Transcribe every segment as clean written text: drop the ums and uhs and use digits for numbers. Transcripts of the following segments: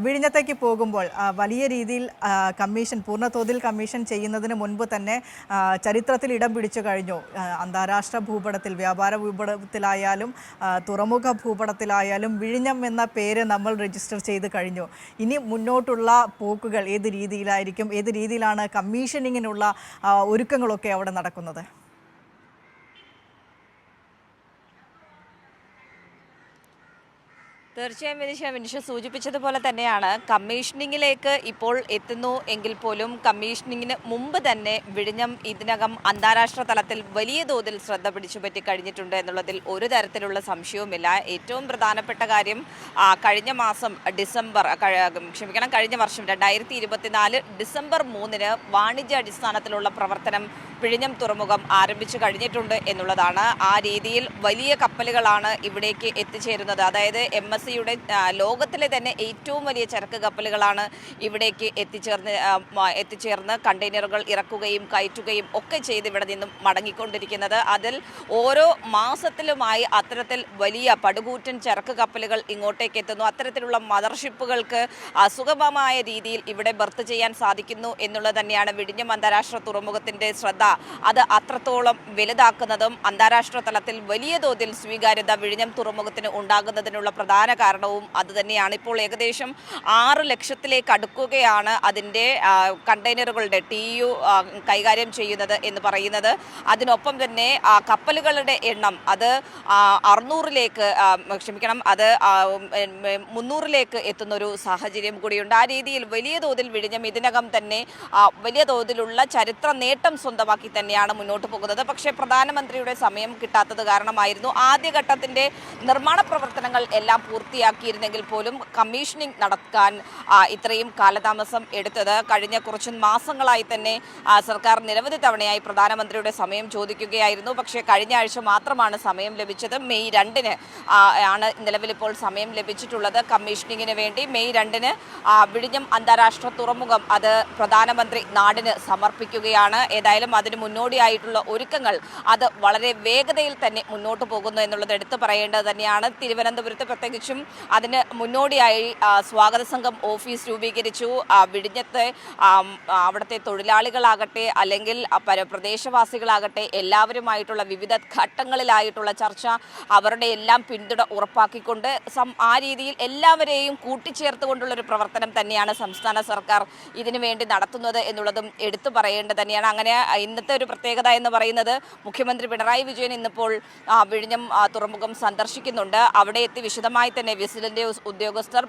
വിഴിഞ്ഞത്തേക്ക് പോകുമ്പോൾ വലിയ രീതിയിൽ കമ്മീഷൻ പൂർണ്ണതോതിൽ കമ്മീഷൻ ചെയ്യുന്നതിന് മുൻപ് തന്നെ ചരിത്രത്തിൽ ഇടം പിടിച്ചു കഴിഞ്ഞു. അന്താരാഷ്ട്ര ഭൂപടത്തിൽ, വ്യാപാര ഭൂപടത്തിലായാലും തുറമുഖ ഭൂപടത്തിലായാലും വിഴിഞ്ഞം എന്ന പേര് നമ്മൾ രജിസ്റ്റർ ചെയ്ത് കഴിഞ്ഞു. ഇനി മുന്നോട്ടുള്ള പോക്കുകൾ ഏത് രീതിയിലായിരിക്കും? ഏത് രീതിയിലാണ് കമ്മീഷനിങ്ങിനുള്ള ഒരുക്കങ്ങളൊക്കെ അവിടെ നടക്കുന്നത്? തീർച്ചയായും വിനിഷ സൂചിപ്പിച്ചതുപോലെ തന്നെയാണ് കമ്മീഷനിങ്ങിലേക്ക് ഇപ്പോൾ എത്തുന്നു എങ്കിൽ പോലും കമ്മീഷനിങ്ങിന് മുമ്പ് തന്നെ വിഴിഞ്ഞം ഇതിനകം അന്താരാഷ്ട്ര തലത്തിൽ വലിയ തോതിൽ ശ്രദ്ധ പിടിച്ചുപറ്റി കഴിഞ്ഞിട്ടുണ്ട് എന്നുള്ളതിൽ ഒരു തരത്തിലുള്ള സംശയവുമില്ല. ഏറ്റവും പ്രധാനപ്പെട്ട കാര്യം കഴിഞ്ഞ വർഷം 2024 ഡിസംബർ 3 വാണിജ്യ അടിസ്ഥാനത്തിലുള്ള പ്രവർത്തനം വിഴിഞ്ഞം തുറമുഖം ആരംഭിച്ചു കഴിഞ്ഞിട്ടുണ്ട് എന്നുള്ളതാണ്. ആ രീതിയിൽ വലിയ കപ്പലുകളാണ് ഇവിടേക്ക് എത്തിച്ചേരുന്നത്. അതായത് MSCയുടെ ലോകത്തിലെ തന്നെ ഏറ്റവും വലിയ ചരക്ക് കപ്പലുകളാണ് ഇവിടേക്ക് എത്തിച്ചേർന്ന് കണ്ടെയ്നറുകൾ ഇറക്കുകയും കയറ്റുകയും ഒക്കെ ചെയ്ത് ഇവിടെ നിന്നും മടങ്ങിക്കൊണ്ടിരിക്കുന്നത്. അതിൽ ഓരോ മാസത്തിലുമായി അത്തരത്തിൽ വലിയ പടുകൂറ്റൻ ചരക്ക് കപ്പലുകൾ ഇങ്ങോട്ടേക്ക് എത്തുന്നു. അത്തരത്തിലുള്ള മദർഷിപ്പുകൾക്ക് സുഗമമായ രീതിയിൽ ഇവിടെ ബർത്ത് ചെയ്യാൻ സാധിക്കുന്നു എന്നുള്ളത് തന്നെയാണ് വിഴിഞ്ഞം അന്താരാഷ്ട്ര തുറമുഖത്തിൻ്റെ ശ്രദ്ധ. അത് അത്രത്തോളം വലുതാക്കുന്നതും അന്താരാഷ്ട്ര തലത്തിൽ വലിയ തോതിൽ സ്വീകാര്യത വിഴിഞ്ഞം തുറമുഖത്തിന് ഉണ്ടാകുന്നതിനുള്ള പ്രധാന കാരണവും അതുതന്നെയാണ്. ഇപ്പോൾ ഏകദേശം 6 ലക്ഷത്തിലേക്ക് അടുക്കുകയാണ് അതിൻ്റെ കണ്ടെയ്നറുകളുടെ TU കൈകാര്യം ചെയ്യുന്നത് എന്ന് പറയുന്നത്. അതിനൊപ്പം തന്നെ കപ്പലുകളുടെ എണ്ണം അത് 300ലേക്ക് എത്തുന്നൊരു സാഹചര്യം കൂടിയുണ്ട്. ആ രീതിയിൽ വലിയ തോതിൽ വിഴിഞ്ഞം ഇതിനകം തന്നെ വലിയ തോതിലുള്ള ചരിത്ര നേട്ടം സ്വന്തമാക്കി തന്നെയാണ് മുന്നോട്ട് പോകുന്നത്. പക്ഷേ പ്രധാനമന്ത്രിയുടെ സമയം കിട്ടാത്തത് കാരണമായിരുന്നു ആദ്യഘട്ടത്തിൻ്റെ നിർമ്മാണ പ്രവർത്തനങ്ങൾ എല്ലാം പൂർത്തിയാക്കിയിരുന്നെങ്കിൽ പോലും കമ്മീഷനിങ് നടക്കാൻ ഇത്രയും കാലതാമസം എടുത്തത്. കഴിഞ്ഞ കുറച്ച് മാസങ്ങളായി തന്നെ സർക്കാർ നിരവധി തവണയായി പ്രധാനമന്ത്രിയുടെ സമയം ചോദിക്കുകയായിരുന്നു. പക്ഷേ കഴിഞ്ഞ ആഴ്ച മാത്രമാണ് സമയം ലഭിച്ചത്. മെയ് 2 ആണ് നിലവിലിപ്പോൾ സമയം ലഭിച്ചിട്ടുള്ളത് കമ്മീഷനിങ്ങിന് വേണ്ടി. മെയ് 2 വിഴിഞ്ഞം അന്താരാഷ്ട്ര തുറമുഖം അത് പ്രധാനമന്ത്രി നാടിന് സമർപ്പിക്കുകയാണ്. ഏതായാലും അതിന് മുന്നോടിയായിട്ടുള്ള ഒരുക്കങ്ങൾ അത് വളരെ വേഗതയിൽ തന്നെ മുന്നോട്ട് പോകുന്നു എന്നുള്ളത് എടുത്തു പറയേണ്ടത് തന്നെയാണ്. തിരുവനന്തപുരത്ത് പ്രത്യേകിച്ചും അതിന് മുന്നോടിയായി സ്വാഗത സംഘം ഓഫീസ് രൂപീകരിച്ചു. വിഴിഞ്ഞത്തെ അവിടുത്തെ തൊഴിലാളികളാകട്ടെ അല്ലെങ്കിൽ പ്രദേശവാസികളാകട്ടെ എല്ലാവരുമായിട്ടുള്ള വിവിധ ഘട്ടങ്ങളിലായിട്ടുള്ള ചർച്ച, അവരുടെ എല്ലാം പിന്തുണ ഉറപ്പാക്കിക്കൊണ്ട് ആ രീതിയിൽ എല്ലാവരെയും കൂട്ടിച്ചേർത്തുകൊണ്ടുള്ളൊരു പ്രവർത്തനം തന്നെയാണ് സംസ്ഥാന സർക്കാർ ഇതിനു വേണ്ടി നടത്തുന്നത് എന്നുള്ളതും എടുത്തു പറയേണ്ടത് തന്നെയാണ്. അങ്ങനെ ഇന്നത്തെ ഒരു പ്രത്യേകത എന്ന് പറയുന്നത് മുഖ്യമന്ത്രി പിണറായി വിജയൻ ഇന്നിപ്പോൾ വിഴിഞ്ഞം തുറമുഖം സന്ദർശിക്കുന്നുണ്ട്. അവിടെ എത്തി വിശദമായി തന്നെ വിസിലിൻ്റെ ഉദ്യോഗസ്ഥർ,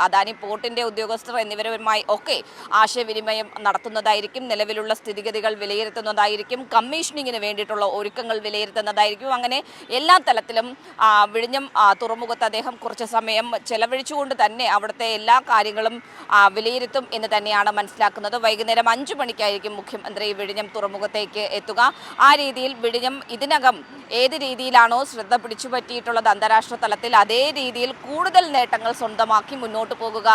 അദാനി പോർട്ടിൻ്റെ ഉദ്യോഗസ്ഥർ എന്നിവരുമായി ഒക്കെ ആശയവിനിമയം നടത്തുന്നതായിരിക്കും. നിലവിലുള്ള സ്ഥിതിഗതികൾ വിലയിരുത്തുന്നതായിരിക്കും. കമ്മീഷനിങ്ങിന് വേണ്ടിയിട്ടുള്ള ഒരുക്കങ്ങൾ വിലയിരുത്തുന്നതായിരിക്കും. അങ്ങനെ എല്ലാ തലത്തിലും വിഴിഞ്ഞം തുറമുഖത്ത് അദ്ദേഹം കുറച്ച് സമയം ചെലവഴിച്ചുകൊണ്ട് തന്നെ അവിടുത്തെ എല്ലാ കാര്യങ്ങളും വിലയിരുത്തും എന്ന് തന്നെയാണ് മനസ്സിലാക്കുന്നത്. വൈകുന്നേരം 5 മണിക്കായിരിക്കും മുഖ്യമന്ത്രി വിഴിഞ്ഞം തുറമുഖത്തേക്ക് എത്തുക. ആ രീതിയിൽ വിഴിഞ്ഞം ഇതിനകം ഏത് രീതിയിലാണോ ശ്രദ്ധ പിടിച്ചുപറ്റിയിട്ടുള്ളത് അന്താരാഷ്ട്ര തലത്തിൽ, അതേ രീതിയിൽ കൂടുതൽ നേട്ടങ്ങൾ സ്വന്തമാക്കി മുന്നോട്ട് പോകുക,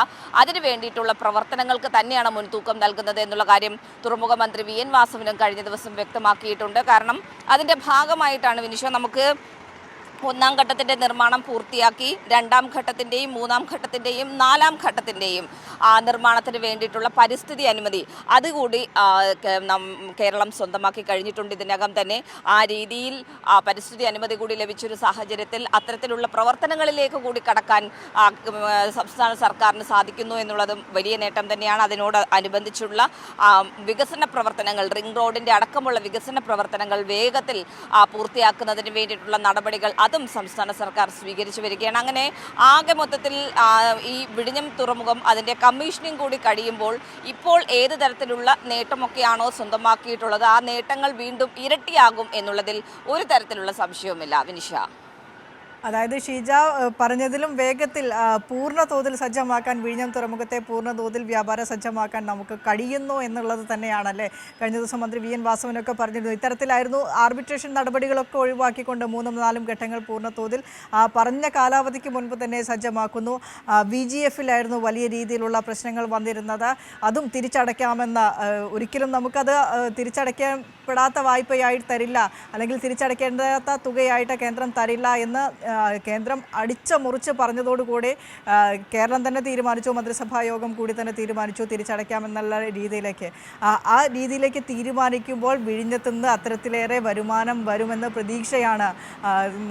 അതിനു വേണ്ടിയിട്ടുള്ള പ്രവർത്തനങ്ങൾക്ക് തന്നെയാണ് മുൻതൂക്കം നൽകുന്നത് എന്നുള്ള കാര്യം തുറമുഖ മന്ത്രി VN വാസവനും കഴിഞ്ഞ ദിവസം വ്യക്തമാക്കിയിട്ടുണ്ട്. കാരണം അതിൻ്റെ ഭാഗമായിട്ടാണ് വിനിഷ നമുക്ക് 1ാം ഘട്ടത്തിൻ്റെ നിർമ്മാണം പൂർത്തിയാക്കി 2ാം ഘട്ടത്തിൻ്റെയും 3ാം ഘട്ടത്തിൻ്റെയും 4ാം ഘട്ടത്തിൻ്റെയും നിർമ്മാണത്തിന് വേണ്ടിയിട്ടുള്ള പരിസ്ഥിതി അനുമതി അതുകൂടി കേരളം സ്വന്തമാക്കി കഴിഞ്ഞിട്ടുണ്ട് ഇതിനകം തന്നെ. ആ രീതിയിൽ പരിസ്ഥിതി അനുമതി കൂടി ലഭിച്ചൊരു സാഹചര്യത്തിൽ അത്തരത്തിലുള്ള പ്രവർത്തനങ്ങളിലേക്ക് കൂടി കടക്കാൻ സംസ്ഥാന സർക്കാരിന് സാധിക്കുന്നു എന്നുള്ളതും വലിയ നേട്ടം തന്നെയാണ്. അതിനോട് അനുബന്ധിച്ചുള്ള വികസന പ്രവർത്തനങ്ങൾ, റിംഗ് റോഡിൻ്റെ അടക്കമുള്ള വികസന പ്രവർത്തനങ്ങൾ വേഗത്തിൽ പൂർത്തിയാക്കുന്നതിന് വേണ്ടിയിട്ടുള്ള നടപടികൾ അതും സംസ്ഥാന സർക്കാർ സ്വീകരിച്ചു വരികയാണ്. അങ്ങനെ ആകെ മൊത്തത്തിൽ ഈ വിഴിഞ്ഞം തുറമുഖം അതിൻ്റെ കമ്മീഷനിങ് കൂടി കഴിയുമ്പോൾ ഇപ്പോൾ ഏത് തരത്തിലുള്ള നേട്ടമൊക്കെയാണോ സ്വന്തമാക്കിയിട്ടുള്ളത് ആ നേട്ടങ്ങൾ വീണ്ടും ഇരട്ടിയാകും എന്നുള്ളതിൽ ഒരു തരത്തിലുള്ള സംശയവുമില്ല വിനിഷ. അതായത് ഷീജ പറഞ്ഞതിലും വേഗത്തിൽ പൂർണ്ണ തോതിൽ സജ്ജമാക്കാൻ, വിഴിഞ്ഞം തുറമുഖത്തെ പൂർണ്ണ തോതിൽ വ്യാപാര സജ്ജമാക്കാൻ നമുക്ക് കഴിയുന്നു എന്നുള്ളത് തന്നെയാണല്ലേ. കഴിഞ്ഞ ദിവസം മന്ത്രി VN വാസവനൊക്കെ പറഞ്ഞിരുന്നു. ഇത്തരത്തിലായിരുന്നു ആർബിട്രേഷൻ നടപടികളൊക്കെ ഒഴിവാക്കിക്കൊണ്ട് 3ഉം 4ഉം ഘട്ടങ്ങൾ പൂർണ്ണ തോതിൽ പറഞ്ഞ കാലാവധിക്ക് മുൻപ് തന്നെ സജ്ജമാക്കുന്നു. VGF-ലായിരുന്നു വലിയ രീതിയിലുള്ള പ്രശ്നങ്ങൾ വന്നിരുന്നത്. അതും തിരിച്ചടയ്ക്കാമെന്ന, ഒരിക്കലും നമുക്കത് തിരിച്ചടയ്ക്കപ്പെടാത്ത വായ്പയായി തരില്ല, അല്ലെങ്കിൽ തിരിച്ചടയ്ക്കേണ്ടാത്ത തുകയായിട്ട് കേന്ദ്രം തരില്ല എന്ന് കേന്ദ്രം അടിച്ചമുറിച്ച് പറഞ്ഞതോടുകൂടി കേരളം തന്നെ തീരുമാനിച്ചു, മന്ത്രിസഭാ യോഗം കൂടി തന്നെ തീരുമാനിച്ചു തിരിച്ചടയ്ക്കാമെന്നുള്ള രീതിയിലേക്ക്. ആ രീതിയിലേക്ക് തീരുമാനിക്കുമ്പോൾ വിഴിഞ്ഞത്തുനിന്ന് അത്തരത്തിലേറെ വരുമാനം വരുമെന്ന പ്രതീക്ഷയാണ്.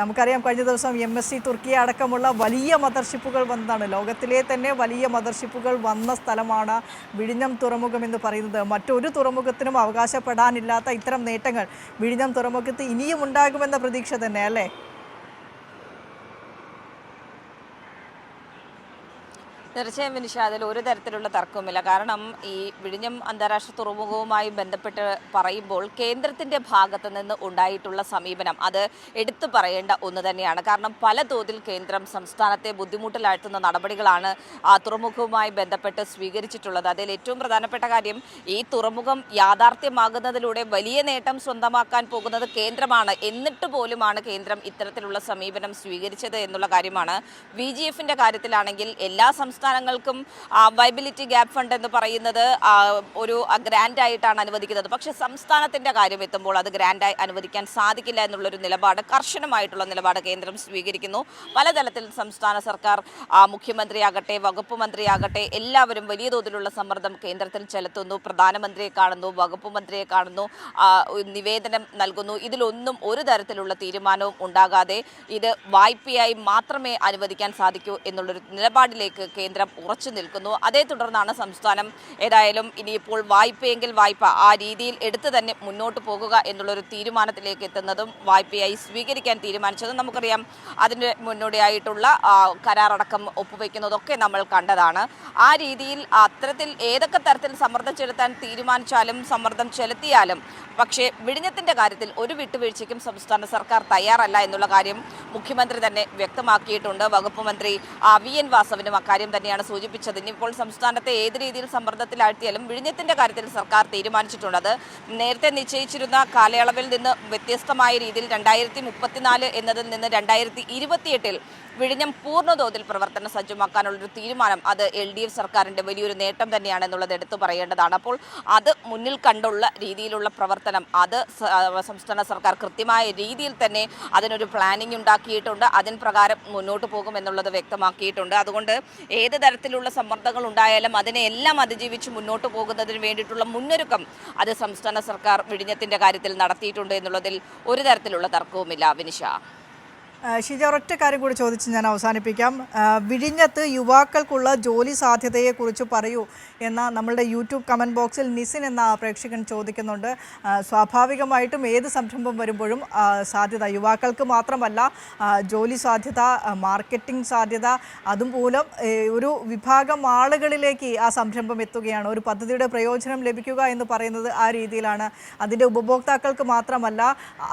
നമുക്കറിയാം കഴിഞ്ഞ ദിവസം MSC തുർക്കിയ അടക്കമുള്ള വലിയ മദർഷിപ്പുകൾ വന്നതാണ്. ലോകത്തിലെ തന്നെ വലിയ മദർഷിപ്പുകൾ വന്ന സ്ഥലമാണ് വിഴിഞ്ഞം തുറമുഖം എന്ന് പറയുന്നത്. മറ്റൊരു തുറമുഖത്തിനും അവകാശപ്പെടാനില്ലാത്ത ഇത്തരം നേട്ടങ്ങൾ വിഴിഞ്ഞം തുറമുഖത്ത് ഇനിയും ഉണ്ടാകുമെന്ന പ്രതീക്ഷ തന്നെ അല്ലേ? തീർച്ചയായും വിനിഷ, അതിൽ ഒരു തരത്തിലുള്ള തർക്കവുമില്ല. കാരണം ഈ വിഴിഞ്ഞം അന്താരാഷ്ട്ര തുറമുഖവുമായി ബന്ധപ്പെട്ട് പറയുമ്പോൾ കേന്ദ്രത്തിൻ്റെ ഭാഗത്ത് നിന്ന് ഉണ്ടായിട്ടുള്ള സമീപനം അത് എടുത്തു പറയേണ്ട ഒന്ന് തന്നെയാണ്. കാരണം പല തോതിൽ കേന്ദ്രം സംസ്ഥാനത്തെ ബുദ്ധിമുട്ടിലാഴ്ത്തുന്ന നടപടികളാണ് ആ തുറമുഖവുമായി ബന്ധപ്പെട്ട് സ്വീകരിച്ചിട്ടുള്ളത്. അതിൽ ഏറ്റവും പ്രധാനപ്പെട്ട കാര്യം, ഈ തുറമുഖം യാഥാർത്ഥ്യമാകുന്നതിലൂടെ വലിയ നേട്ടം സ്വന്തമാക്കാൻ പോകുന്നത് കേന്ദ്രമാണ്. എന്നിട്ട് പോലുമാണ് കേന്ദ്രം ഇത്തരത്തിലുള്ള സമീപനം സ്വീകരിച്ചത് എന്നുള്ള കാര്യമാണ്. VGF-ന്റെ കാര്യത്തിലാണെങ്കിൽ എല്ലാ സംസ്ഥാനങ്ങൾക്കും വൈബിലിറ്റി ഗ്യാപ്പ് ഫണ്ട് എന്ന് പറയുന്നത് ഒരു ഗ്രാൻഡായിട്ടാണ് അനുവദിക്കുന്നത്. പക്ഷെ സംസ്ഥാനത്തിൻ്റെ കാര്യം എത്തുമ്പോൾ അത് ഗ്രാൻഡായി അനുവദിക്കാൻ സാധിക്കില്ല എന്നുള്ളൊരു നിലപാട്, കർശനമായിട്ടുള്ള നിലപാട് കേന്ദ്രം സ്വീകരിക്കുന്നു. പലതലത്തിൽ സംസ്ഥാന സർക്കാർ, മുഖ്യമന്ത്രിയാകട്ടെ വകുപ്പ് മന്ത്രിയാകട്ടെ എല്ലാവരും വലിയ തോതിലുള്ള സമ്മർദ്ദം കേന്ദ്രത്തിൽ ചെലുത്തുന്നു. പ്രധാനമന്ത്രിയെ കാണുന്നു, വകുപ്പ് മന്ത്രിയെ കാണുന്നു, നിവേദനം നൽകുന്നു. ഇതിലൊന്നും ഒരു തരത്തിലുള്ള തീരുമാനവും ഉണ്ടാകാതെ ഇത് വായ്പയായി മാത്രമേ അനുവദിക്കാൻ സാധിക്കൂ എന്നുള്ളൊരു നിലപാടിലേക്ക് കേന്ദ്രം ഉറച്ചു നിൽക്കുന്നു. അതേ തുടർന്നാണ് സംസ്ഥാനം ഏതായാലും ഇനിയിപ്പോൾ വായ്പയെങ്കിൽ വായ്പ ആ രീതിയിൽ എടുത്തു തന്നെ മുന്നോട്ട് പോകുക എന്നുള്ളൊരു തീരുമാനത്തിലേക്ക് എത്തുന്നതും വായ്പയായി സ്വീകരിക്കാൻ തീരുമാനിച്ചതും. നമുക്കറിയാം അതിന് മുന്നോടിയായിട്ടുള്ള കരാറടക്കം ഒപ്പുവെക്കുന്നതൊക്കെ നമ്മൾ കണ്ടതാണ്. ആ രീതിയിൽ അത്തരത്തിൽ ഏതൊക്കെ തരത്തിൽ സമ്മർദ്ദം ചെലുത്താൻ തീരുമാനിച്ചാലും സമ്മർദ്ദം ചെലുത്തിയാലും പക്ഷേ വിഴിഞ്ഞത്തിൻ്റെ കാര്യത്തിൽ ഒരു വിട്ടുവീഴ്ചയ്ക്കും സംസ്ഥാന സർക്കാർ തയ്യാറല്ല എന്നുള്ള കാര്യം മുഖ്യമന്ത്രി തന്നെ വ്യക്തമാക്കിയിട്ടുണ്ട്. വകുപ്പ് മന്ത്രി VN വാസവനും അക്കാര്യം തന്നെയാണ് സൂചിപ്പിച്ചത്. ഇനിയിപ്പോൾ സംസ്ഥാനത്തെ ഏത് രീതിയിൽ സമ്മർദ്ദത്തിലാഴ്ത്തിയാലും വിഴിഞ്ഞത്തിൻ്റെ കാര്യത്തിൽ സർക്കാർ തീരുമാനിച്ചിട്ടുണ്ട്. അത് നേരത്തെ നിശ്ചയിച്ചിരുന്ന കാലയളവിൽ നിന്ന് വ്യത്യസ്തമായ രീതിയിൽ 2034 എന്നതിൽ നിന്ന് 2028 വിഴിഞ്ഞം പൂർണ്ണതോതിൽ പ്രവർത്തനം സജ്ജമാക്കാനുള്ളൊരു തീരുമാനം അത് LDF സർക്കാരിൻ്റെ വലിയൊരു നേട്ടം തന്നെയാണ് എന്നുള്ളത് എടുത്തു പറയേണ്ടതാണ്. അപ്പോൾ അത് മുന്നിൽ കണ്ടുള്ള രീതിയിലുള്ള പ്രവർത്തനം അത് സംസ്ഥാന സർക്കാർ കൃത്യമായ രീതിയിൽ തന്നെ അതിനൊരു പ്ലാനിംഗ് ഉണ്ടാക്കിയിട്ടുണ്ട്. അതിന് പ്രകാരം മുന്നോട്ട് പോകുമെന്നുള്ളത് വ്യക്തമാക്കിയിട്ടുണ്ട്. അതുകൊണ്ട് ഏത് തരത്തിലുള്ള സമ്മർദ്ദങ്ങൾ ഉണ്ടായാലും അതിനെല്ലാം അതിജീവിച്ച് മുന്നോട്ട് പോകുന്നതിന് വേണ്ടിയിട്ടുള്ള മുന്നൊരുക്കം അത് സംസ്ഥാന സർക്കാർ വിഴിഞ്ഞത്തിൻ്റെ കാര്യത്തിൽ നടത്തിയിട്ടുണ്ട് എന്നുള്ളതിൽ ഒരു തരത്തിലുള്ള തർക്കവുമില്ല. വിനിഷ, ഷീജ, ഒരൊറ്റ കാര്യം കൂടി ചോദിച്ച് ഞാൻ അവസാനിപ്പിക്കാം. വിഴിഞ്ഞത്ത് യുവാക്കൾക്കുള്ള ജോലി സാധ്യതയെക്കുറിച്ച് പറയൂ എന്ന നമ്മളുടെ യൂട്യൂബ് കമൻറ്റ് ബോക്സിൽ നിസിൻ എന്ന പ്രേക്ഷകൻ ചോദിക്കുന്നുണ്ട്. സ്വാഭാവികമായിട്ടും ഏത് സംരംഭം വരുമ്പോഴും സാധ്യത യുവാക്കൾക്ക് മാത്രമല്ല, ജോലി സാധ്യത, മാർക്കറ്റിംഗ് സാധ്യത, അതുമൂലം ഒരു വിഭാഗം ആളുകളിലേക്ക് ആ സംരംഭം എത്തുകയാണ്. ഒരു പദ്ധതിയുടെ പ്രയോജനം ലഭിക്കുക എന്ന് പറയുന്നത് ആ രീതിയിലാണ്. അതിൻ്റെ ഉപഭോക്താക്കൾക്ക് മാത്രമല്ല,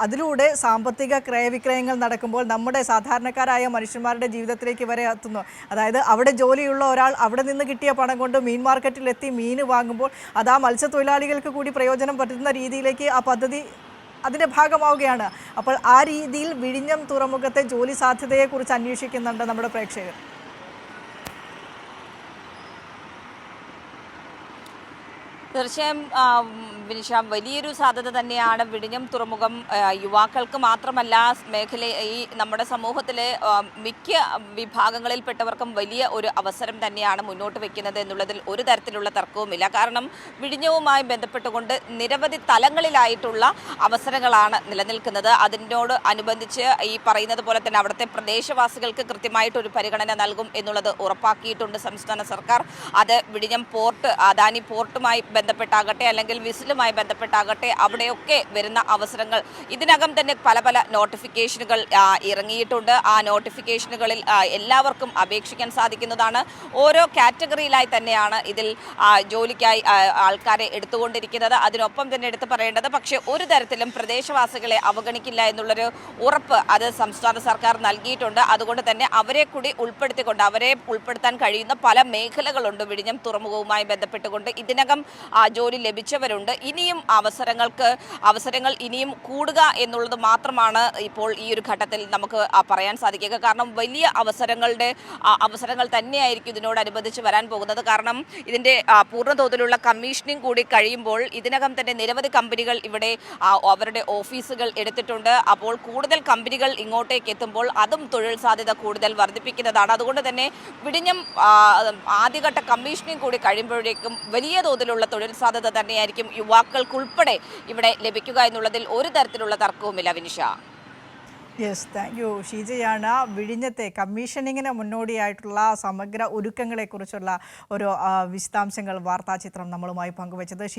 അതിലൂടെ സാമ്പത്തിക ക്രയവിക്രയങ്ങൾ നടക്കുമ്പോൾ നമ്മുടെ സാധാരണക്കാരായ മനുഷ്യന്മാരുടെ ജീവിതത്തിലേക്ക് വരെ എത്തുന്നു. അതായത് അവിടെ ജോലിയുള്ള ഒരാൾ അവിടെ നിന്ന് കിട്ടിയ പണം കൊണ്ട് മീൻ മാർക്കറ്റിലെത്തി മീൻ വാങ്ങുമ്പോൾ അത് ആ മത്സ്യത്തൊഴിലാളികൾക്ക് കൂടി പ്രയോജനം പറ്റുന്ന രീതിയിലേക്ക് ആ പദ്ധതി അതിൻ്റെ ഭാഗമാവുകയാണ്. അപ്പോൾ ആ രീതിയിൽ വിഴിഞ്ഞം തുറമുഖത്തെ ജോലി സാധ്യതയെക്കുറിച്ച് അന്വേഷിക്കുന്നുണ്ട് നമ്മുടെ പ്രേക്ഷകർ. തീർച്ചയായും വിനിഷ, വലിയൊരു സാധ്യത തന്നെയാണ് വിഴിഞ്ഞം തുറമുഖം. യുവാക്കൾക്ക് മാത്രമല്ല, ഈ നമ്മുടെ സമൂഹത്തിലെ മിക്ക വിഭാഗങ്ങളിൽപ്പെട്ടവർക്കും വലിയ ഒരു അവസരം തന്നെയാണ് മുന്നോട്ട് വയ്ക്കുന്നത് എന്നുള്ളതിൽ ഒരു തരത്തിലുള്ള തർക്കവുമില്ല. കാരണം വിഴിഞ്ഞവുമായി ബന്ധപ്പെട്ടുകൊണ്ട് നിരവധി തലങ്ങളിലായിട്ടുള്ള അവസരങ്ങളാണ് നിലനിൽക്കുന്നത്. അതിനോട് അനുബന്ധിച്ച് ഈ പറയുന്നത് പോലെ തന്നെ അവിടുത്തെ പ്രദേശവാസികൾക്ക് കൃത്യമായിട്ടൊരു പരിഗണന നൽകും എന്നുള്ളത് ഉറപ്പാക്കിയിട്ടുണ്ട് സംസ്ഥാന സർക്കാർ. അത് വിഴിഞ്ഞം പോർട്ട്, അദാനി പോർട്ടുമായി ബന്ധപ്പെട്ടാകട്ടെ അല്ലെങ്കിൽ വിസിലുമായി ബന്ധപ്പെട്ടാകട്ടെ അവിടെയൊക്കെ വരുന്ന അവസരങ്ങൾ ഇതിനകം തന്നെ പല പല നോട്ടിഫിക്കേഷനുകൾ ഇറങ്ങിയിട്ടുണ്ട്. ആ നോട്ടിഫിക്കേഷനുകളിൽ എല്ലാവർക്കും അപേക്ഷിക്കാൻ സാധിക്കുന്നതാണ്. ഓരോ കാറ്റഗറിയിലായി തന്നെയാണ് ഇതിൽ ജോലിക്കായി ആൾക്കാരെ എടുത്തുകൊണ്ടിരിക്കുന്നത്. അതിനൊപ്പം തന്നെ എടുത്തു പറയേണ്ടത്, പക്ഷേ ഒരു തരത്തിലും പ്രദേശവാസികളെ അവഗണിക്കില്ല എന്നുള്ളൊരു ഉറപ്പ് അത് സംസ്ഥാന സർക്കാർ നൽകിയിട്ടുണ്ട്. അതുകൊണ്ട് തന്നെ അവരെ കൂടി ഉൾപ്പെടുത്തിക്കൊണ്ട് അവരെ ഉൾപ്പെടുത്താൻ കഴിയുന്ന പല മേഖലകളുണ്ട് വിഴിഞ്ഞം തുറമുഖവുമായി ബന്ധപ്പെട്ടുകൊണ്ട്. ഇതിനകം ജോലി ലഭിച്ചവരുണ്ട്. ഇനിയും അവസരങ്ങൾ ഇനിയും കൂടുക എന്നുള്ളത് മാത്രമാണ് ഇപ്പോൾ ഈ ഒരു ഘട്ടത്തിൽ നമുക്ക് പറയാൻ സാധിക്കുക. കാരണം വലിയ അവസരങ്ങൾ തന്നെയായിരിക്കും ഇതിനോടനുബന്ധിച്ച് വരാൻ പോകുന്നത്. കാരണം ഇതിൻ്റെ പൂർണ്ണതോതിലുള്ള കമ്മീഷനിങ് കൂടി കഴിയുമ്പോൾ ഇതിനകം തന്നെ നിരവധി കമ്പനികൾ ഇവിടെ അവരുടെ ഓഫീസുകൾ എടുത്തിട്ടുണ്ട്. അപ്പോൾ കൂടുതൽ കമ്പനികൾ ഇങ്ങോട്ടേക്ക് എത്തുമ്പോൾ അതും തൊഴിൽ സാധ്യത കൂടുതൽ വർദ്ധിപ്പിക്കുന്നതാണ്. അതുകൊണ്ട് തന്നെ വിഴിഞ്ഞം ആദ്യഘട്ട കമ്മീഷനിങ് കൂടി കഴിയുമ്പോഴേക്കും വലിയ തോതിലുള്ള തൊഴിൽ സാധ്യത തന്നെയായിരിക്കും യുവാക്കൾക്കുൾപ്പെടെ ഇവിടെ ലഭിക്കുക എന്നുള്ളതിൽ ഒരു തരത്തിലുള്ള തർക്കവുമില്ല. വിനിഷ. Yes, thank you. ഷീജയാണ് വിഴിഞ്ഞത്തെ കമ്മീഷനിങ്ങിന് മുന്നോടിയായിട്ടുള്ള സമഗ്ര ഒരുക്കങ്ങളെക്കുറിച്ചുള്ള ഒരു വിശദാംശങ്ങൾ വാർത്താചിത്രം നമ്മളുമായി പങ്കുവച്ചത്.